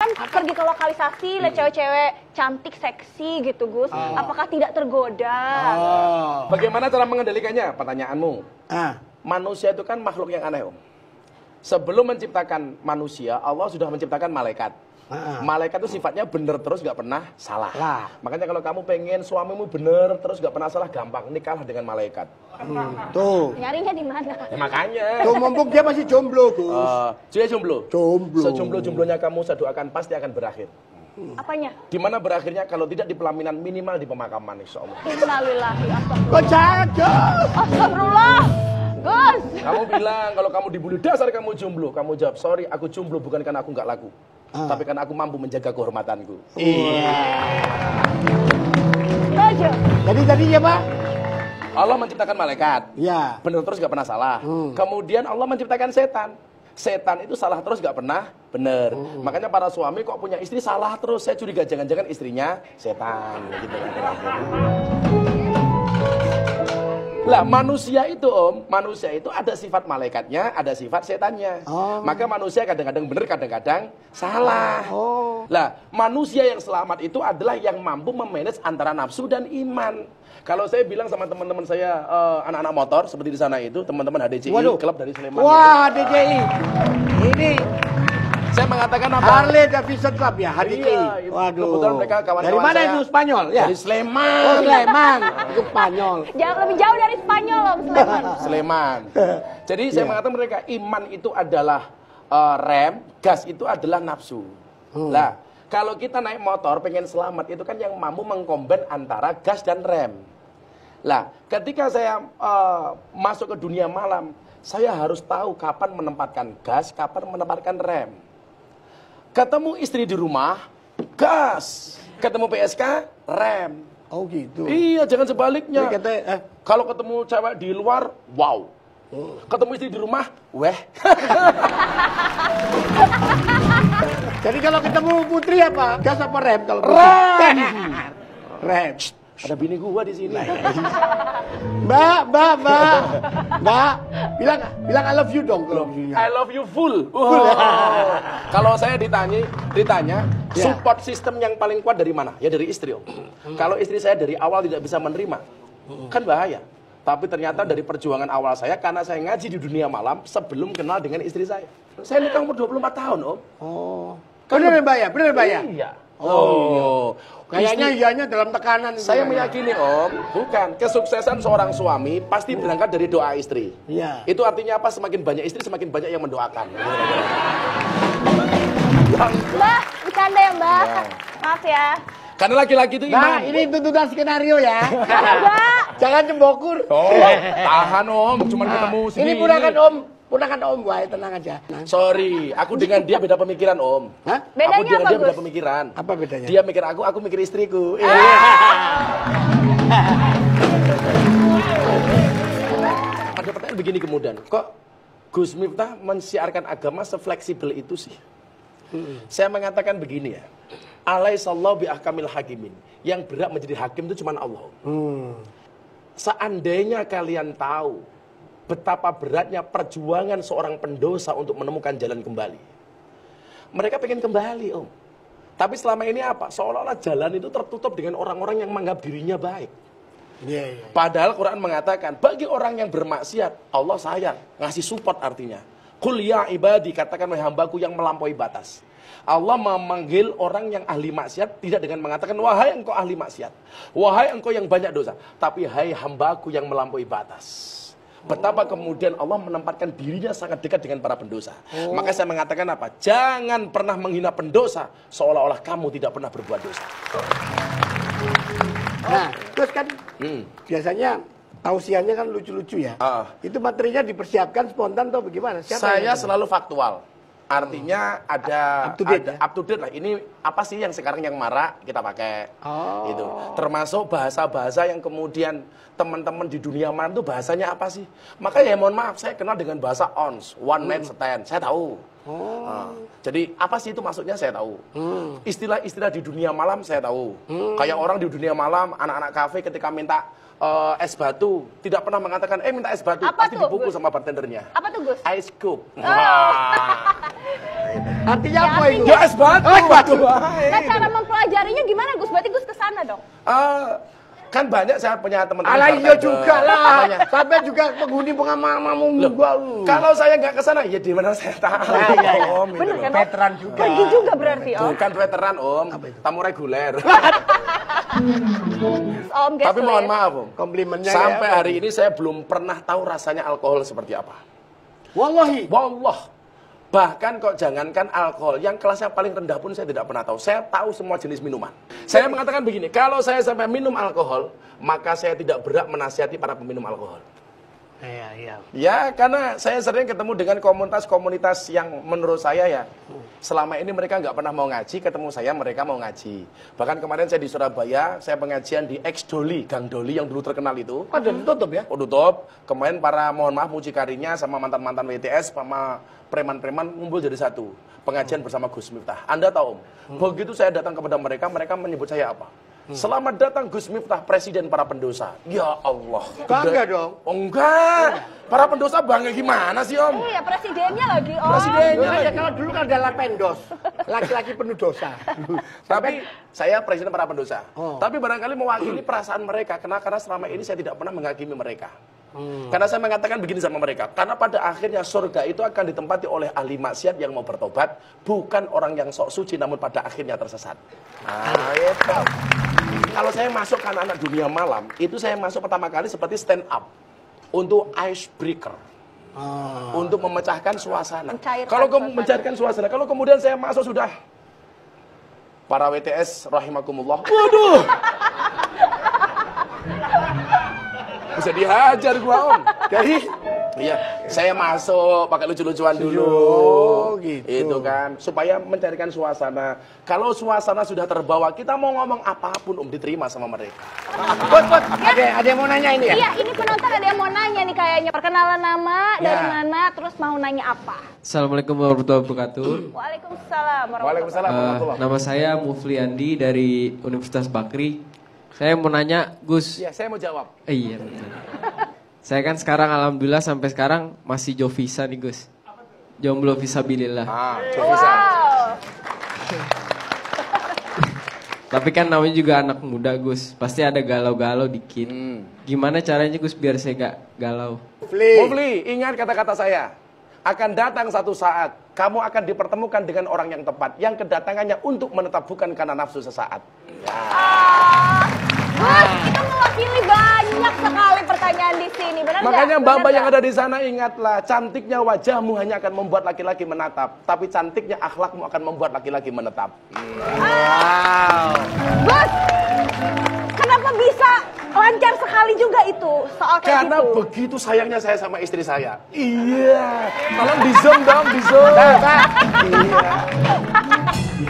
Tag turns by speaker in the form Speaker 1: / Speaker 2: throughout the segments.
Speaker 1: Kan pergi ke lokalisasi, lihat cewek-cewek cantik, seksi gitu, Gus. Apakah tidak tergoda?
Speaker 2: Bagaimana cara mengendalikannya? Pertanyaanmu. Manusia itu kan makhluk yang aneh, Om. Sebelum menciptakan manusia, Allah sudah menciptakan malaikat. Malaikat itu sifatnya bener terus, gak pernah salah. Makanya kalau kamu pengen suamimu bener terus gak pernah salah, gampang nikahlah dengan malaikat.
Speaker 3: Tuh.
Speaker 1: Nyarinya di mana?
Speaker 2: Ya, makanya.
Speaker 3: Tuh mumpung dia masih jomblo, Gus.
Speaker 2: Dia jomblo.
Speaker 3: Jomblo.
Speaker 2: Sejomblo-jomblonya kamu saya doakan pasti akan berakhir.
Speaker 1: Apanya?
Speaker 2: Di mana berakhirnya kalau tidak di pelaminan, minimal di pemakaman, insya Allah.
Speaker 1: Innalillahi
Speaker 3: Kok jangan, Gus?
Speaker 1: astagfirullah. Gus.
Speaker 2: Kamu bilang kalau kamu dibully, dasar kamu jomblo. Kamu jawab, sorry aku jomblo bukan karena aku nggak laku. Tapi karena aku mampu menjaga kehormatanku.
Speaker 1: Setuju.
Speaker 3: Jadi tadi ya, Pak?
Speaker 2: Allah menciptakan malaikat.
Speaker 3: Ya.
Speaker 2: Benar terus gak pernah salah. Kemudian Allah menciptakan setan. Setan itu salah terus gak pernah benar. Makanya para suami kok punya istri salah terus. Saya curiga jangan-jangan istrinya setan. Gitu. Lah manusia itu, Om, manusia itu ada sifat malaikatnya, ada sifat setannya. Maka manusia kadang-kadang benar, kadang-kadang salah. Lah manusia yang selamat itu adalah yang mampu memanage antara nafsu dan iman. Kalau saya bilang sama teman-teman saya, anak-anak motor seperti di sana itu, teman-teman HDCI, klub dari Sleman.
Speaker 3: Wah, HDCI. Ini
Speaker 2: saya mengatakan apa?
Speaker 3: Harley Davidson Club ya, HDCI.
Speaker 2: Iya,
Speaker 3: Waduh.
Speaker 2: kebetulan mereka kawan-kawan
Speaker 3: dari mana
Speaker 2: saya.
Speaker 3: itu, Spanyol? Ya.
Speaker 2: Dari Sleman.
Speaker 3: Oh, Sleman. Itu Spanyol.
Speaker 1: Jangan lebih jauh dari Spanyol, Om, Sleman.
Speaker 2: Sleman. Jadi saya mengatakan mereka, iman itu adalah rem, gas itu adalah nafsu. Lah, kalau kita naik motor pengen selamat itu kan yang mampu mengkombin antara gas dan rem. Lah, ketika saya masuk ke dunia malam, saya harus tahu kapan menempatkan gas, kapan menempatkan rem. Ketemu istri di rumah, gas. Ketemu PSK, rem.
Speaker 3: Oh gitu.
Speaker 2: Iya, jangan sebaliknya.
Speaker 3: Kata,
Speaker 2: Kalau ketemu cewek di luar, wow. Ketemu istri di rumah, weh.
Speaker 3: jadi kalau ketemu putri apa? Gas apa rem? Kalau
Speaker 2: Rem.
Speaker 3: Rem.
Speaker 2: Ada bini gua di sini.
Speaker 3: Mbak, bilang I love you dong kalau
Speaker 2: I love you full. Kalau saya ditanya, support system yang paling kuat dari mana? Ya dari istri, Om. Kalau istri saya dari awal tidak bisa menerima, kan bahaya. Tapi ternyata dari perjuangan awal saya, karena saya ngaji di dunia malam sebelum kenal dengan istri saya. Saya nikah umur 24 tahun, Om.
Speaker 3: Bener Mbak ya? Bener Mbak ya?
Speaker 2: Iya.
Speaker 3: Kayaknya iyanya dalam tekanan.
Speaker 2: Saya meyakini, Om, bukan kesuksesan seorang suami pasti berangkat dari doa istri.
Speaker 3: Iya.
Speaker 2: Itu artinya apa? Semakin banyak istri, semakin banyak yang mendoakan.
Speaker 1: Mbak, bercanda ya, Mbak. Maaf ya.
Speaker 2: Karena laki-laki itu iman.
Speaker 3: Nah, ini tuntutan skenario ya.
Speaker 1: Mbak.
Speaker 3: Jangan cembokur.
Speaker 2: Tahan, Om, cuma ketemu sini.
Speaker 3: Ini punakan Om, wah tenang aja.
Speaker 2: Sorry, aku dengan dia beda pemikiran, Om.
Speaker 3: Hah?
Speaker 1: Bedanya
Speaker 2: aku dengan
Speaker 1: apa,
Speaker 2: dia beda
Speaker 1: Gus?
Speaker 2: pemikiran.
Speaker 3: Apa bedanya?
Speaker 2: Dia mikir aku mikir istriku. Ada pertanyaan begini kemudian, kok Gus Miftah mensiarkan agama sefleksibel itu sih? Saya mengatakan begini ya, alaihissallahu biahkamil hakimin. Yang berhak menjadi hakim itu cuma Allah. Seandainya kalian tahu betapa beratnya perjuangan seorang pendosa untuk menemukan jalan kembali. Mereka pengen kembali, Om. Tapi selama ini apa? Seolah-olah jalan itu tertutup dengan orang-orang yang menganggap dirinya baik. Padahal Quran mengatakan, bagi orang yang bermaksiat, Allah sayang, ngasih support artinya. Qul ya ibadi, katakan wahai hambaku yang melampaui batas. Allah memanggil orang yang ahli maksiat tidak dengan mengatakan, wahai engkau ahli maksiat, wahai engkau yang banyak dosa, tapi hai hambaku yang melampaui batas. Betapa kemudian Allah menempatkan dirinya sangat dekat dengan para pendosa. Maka saya mengatakan apa? Jangan pernah menghina pendosa seolah-olah kamu tidak pernah berbuat dosa.
Speaker 3: Nah, terus kan biasanya tausiahnya kan lucu-lucu ya. Itu materinya dipersiapkan spontan atau bagaimana?
Speaker 2: Saya selalu faktual. Artinya ada up to date lah. Ini apa sih yang sekarang yang marak kita pakai. Gitu. Termasuk bahasa-bahasa yang kemudian teman-teman di dunia mana itu bahasanya apa sih? Maka ya mohon maaf, saya kenal dengan bahasa ons, one man stand. Saya tahu. Jadi apa sih itu maksudnya saya tahu. Istilah-istilah di dunia malam saya tahu. Kayak orang di dunia malam, anak-anak kafe ketika minta es batu, tidak pernah mengatakan minta es batu,
Speaker 1: apa
Speaker 2: pasti
Speaker 1: tuh,
Speaker 2: dipukul
Speaker 1: Gus?
Speaker 2: sama bartendernya.
Speaker 1: Apa tuh, Gus?
Speaker 2: Ice cube.
Speaker 3: Artinya
Speaker 1: Ya,
Speaker 3: apa itu?
Speaker 2: Ya es batu.
Speaker 3: Oh, es batu.
Speaker 1: Nah, cara mempelajarinya gimana, Gus? Berarti Gus ke sana dong.
Speaker 2: Kan banyak saya punya teman-teman.
Speaker 3: Alah iya
Speaker 2: bartender.
Speaker 3: juga lah.
Speaker 2: Banyak.
Speaker 3: Sampai juga penghuni pengamamu juga lu.
Speaker 2: Kalau saya nggak ke sana, ya di mana saya tahu.
Speaker 3: Ya.
Speaker 2: Om, itu
Speaker 1: Bener
Speaker 2: loh.
Speaker 1: kan, Om?
Speaker 3: Veteran juga.
Speaker 1: Pergi juga berarti, Om.
Speaker 2: Bukan veteran, Om. Tamu reguler.
Speaker 1: Om, guest
Speaker 2: Tapi mohon
Speaker 1: list.
Speaker 2: maaf, Om.
Speaker 3: Komplimennya
Speaker 2: Sampai
Speaker 3: ya.
Speaker 2: hari ini saya belum pernah tahu rasanya alkohol seperti apa.
Speaker 3: Wallahi.
Speaker 2: Wallah. Bahkan kok jangankan alkohol, yang kelasnya paling rendah pun saya tidak pernah tahu. Saya tahu semua jenis minuman. Saya mengatakan begini, kalau saya sampai minum alkohol, maka saya tidak berhak menasihati para peminum alkohol.
Speaker 3: Iya.
Speaker 2: Ya, karena saya sering ketemu dengan komunitas-komunitas yang menurut saya ya, selama ini mereka nggak pernah mau ngaji, ketemu saya mereka mau ngaji. Bahkan kemarin saya di Surabaya, saya pengajian di Ex Doli, Gang Doli yang dulu terkenal itu.
Speaker 3: Oh, udah ditutup ya?
Speaker 2: Oh, tutup. Kemarin para, mohon maaf, mucikarinya sama mantan-mantan WTS, sama preman-preman ngumpul jadi satu. Pengajian bersama Gus Miftah. Anda tahu, Om, begitu saya datang kepada mereka, mereka menyebut saya apa? Selamat datang Gus Miftah, Presiden para pendosa. Ya Allah.
Speaker 3: Bangga dong.
Speaker 2: Oh, enggak. Para pendosa bangga gimana sih, Om?
Speaker 1: Iya, presidennya lagi, Om.
Speaker 2: Presidennya.
Speaker 3: Ya, kalau dulu kan adalah pendos. Laki-laki penuh dosa.
Speaker 2: Tapi saya presiden para pendosa.
Speaker 3: Oh.
Speaker 2: Tapi barangkali mewakili perasaan mereka. Karena selama ini saya tidak pernah menghakimi mereka. Karena saya mengatakan begini sama mereka. Karena pada akhirnya surga itu akan ditempati oleh ahli maksiat yang mau bertobat. Bukan orang yang sok suci namun pada akhirnya tersesat. Nah, itu. Kalau saya masuk ke anak-anak dunia malam, itu saya masuk pertama kali seperti stand up. Untuk icebreaker. Untuk memecahkan suasana. Kalau mencairkan suasana. Kalau kemudian saya masuk sudah para WTS rahimakumullah. Waduh. Bisa dihajar gua, Om. Jadi iya, saya masuk pakai lucu-lucuan dulu.
Speaker 3: Oh, gitu.
Speaker 2: Itu kan supaya mencarikan suasana. Kalau suasana sudah terbawa, kita mau ngomong apapun Om diterima sama mereka.
Speaker 3: Bos, ada yang mau nanya ini ya?
Speaker 1: Iya, ini penonton ada yang mau nanya nih kayaknya. Perkenalan nama, dari mana, terus mau nanya apa?
Speaker 4: Assalamualaikum warahmatullahi wabarakatuh.
Speaker 1: Waalaikumsalam warahmatullahi
Speaker 2: Waalaikumsalam warahmatullahi.
Speaker 4: Nama saya Mufli Andi dari Universitas Bakri. Saya mau nanya, Gus.
Speaker 2: Iya, saya mau jawab.
Speaker 4: Iya, betul. Saya kan sekarang alhamdulillah sampai sekarang masih jovisa nih, Gus. Jomblo visabilillah.
Speaker 2: Bisa.
Speaker 1: Wow.
Speaker 4: Tapi kan namanya juga anak muda, Gus. Pasti ada galau-galau dikit. Gimana caranya, Gus, biar saya gak galau?
Speaker 2: Mufli, ingat kata-kata saya. Akan datang satu saat, kamu akan dipertemukan dengan orang yang tepat. Yang kedatangannya untuk menetap bukan karena nafsu sesaat.
Speaker 1: Gus, itu mewakili banyak sekali pertanyaan di sini. Benar nggak?
Speaker 2: Makanya
Speaker 1: Benar
Speaker 2: mbak-mbak yang
Speaker 1: nggak?
Speaker 2: ada di sana ingatlah, cantiknya wajahmu hanya akan membuat laki-laki menatap. Tapi cantiknya akhlakmu akan membuat laki-laki menetap.
Speaker 1: Gus, kenapa bisa lancar sekali juga itu soal kayak
Speaker 2: Karena
Speaker 1: gitu?
Speaker 2: begitu sayangnya saya sama istri saya. Iya. Tolong di zoom dong, di zoom.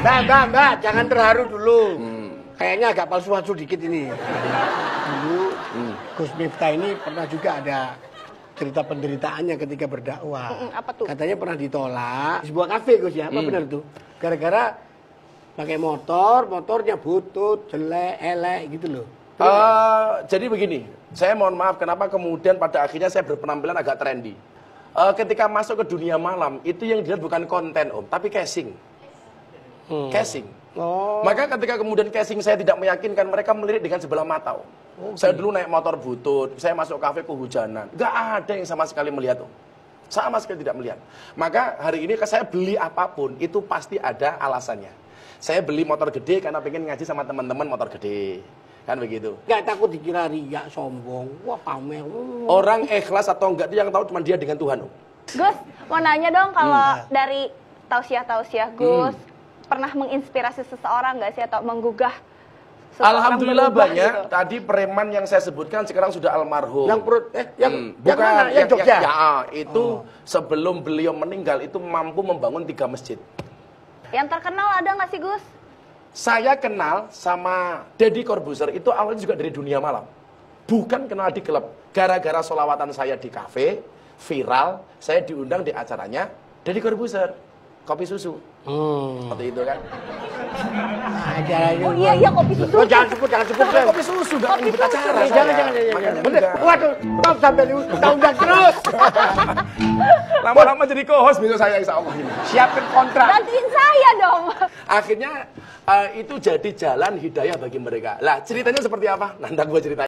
Speaker 3: Mbak, jangan terharu dulu. Kayaknya agak palsu-palsu dikit ini. Dulu Gus Miftah ini pernah juga ada cerita penderitaannya ketika berdakwah.
Speaker 1: Apa tuh?
Speaker 3: Katanya pernah ditolak di sebuah kafe, Gus ya. Apa benar tuh? Gara-gara pakai motornya butut, jelek, elek gitu loh.
Speaker 2: Jadi begini, saya mohon maaf kenapa kemudian pada akhirnya saya berpenampilan agak trendy. Ketika masuk ke dunia malam, itu yang dilihat bukan konten Om, tapi casing. Casing. Maka ketika kemudian casing saya tidak meyakinkan, mereka melirik dengan sebelah mata Om. Saya dulu naik motor butut, saya masuk kafe kehujanan. Gak ada yang sama sekali melihat Om. Sama sekali tidak melihat. Maka hari ini saya beli apapun, itu pasti ada alasannya. Saya beli motor gede karena pengen ngaji sama teman-teman motor gede. Kan begitu.
Speaker 3: Gak takut dikira riak, sombong, wah pamer.
Speaker 2: Orang ikhlas atau enggak itu yang tahu cuma dia dengan Tuhan.
Speaker 1: Gus, mau nanya dong kalau dari tausiah-tausiah Gus, pernah menginspirasi seseorang nggak sih atau menggugah seseorang
Speaker 2: Alhamdulillah
Speaker 1: berubah
Speaker 2: banyak.
Speaker 1: gitu?
Speaker 2: Tadi preman yang saya sebutkan sekarang sudah almarhum.
Speaker 3: Yang perut, yang
Speaker 2: bukan
Speaker 3: mana? Yang Jogja?
Speaker 2: Itu sebelum beliau meninggal itu mampu membangun 3 masjid.
Speaker 1: Yang terkenal ada nggak sih Gus?
Speaker 2: Saya kenal sama Deddy Corbuzier itu awalnya juga dari dunia malam. Bukan kenal di klub. Gara-gara solawatan saya di kafe, viral, saya diundang di acaranya Deddy Corbuzier. kopi susu. Seperti itu kan.
Speaker 1: Oh iya kopi susu.
Speaker 3: Oh, jangan sebut
Speaker 2: Bukan kopi susu, udah
Speaker 1: Kopi
Speaker 2: ribet
Speaker 1: susu.
Speaker 2: acara.
Speaker 3: Jangan. Bener. Waduh, Tom sampai undang terus.
Speaker 2: Lama-lama jadi co-host besok saya insya Allah ini.
Speaker 3: Siapin kontrak.
Speaker 1: Gantiin saya dong.
Speaker 2: Akhirnya itu jadi jalan hidayah bagi mereka. Lah ceritanya seperti apa? Nanti gue ceritain.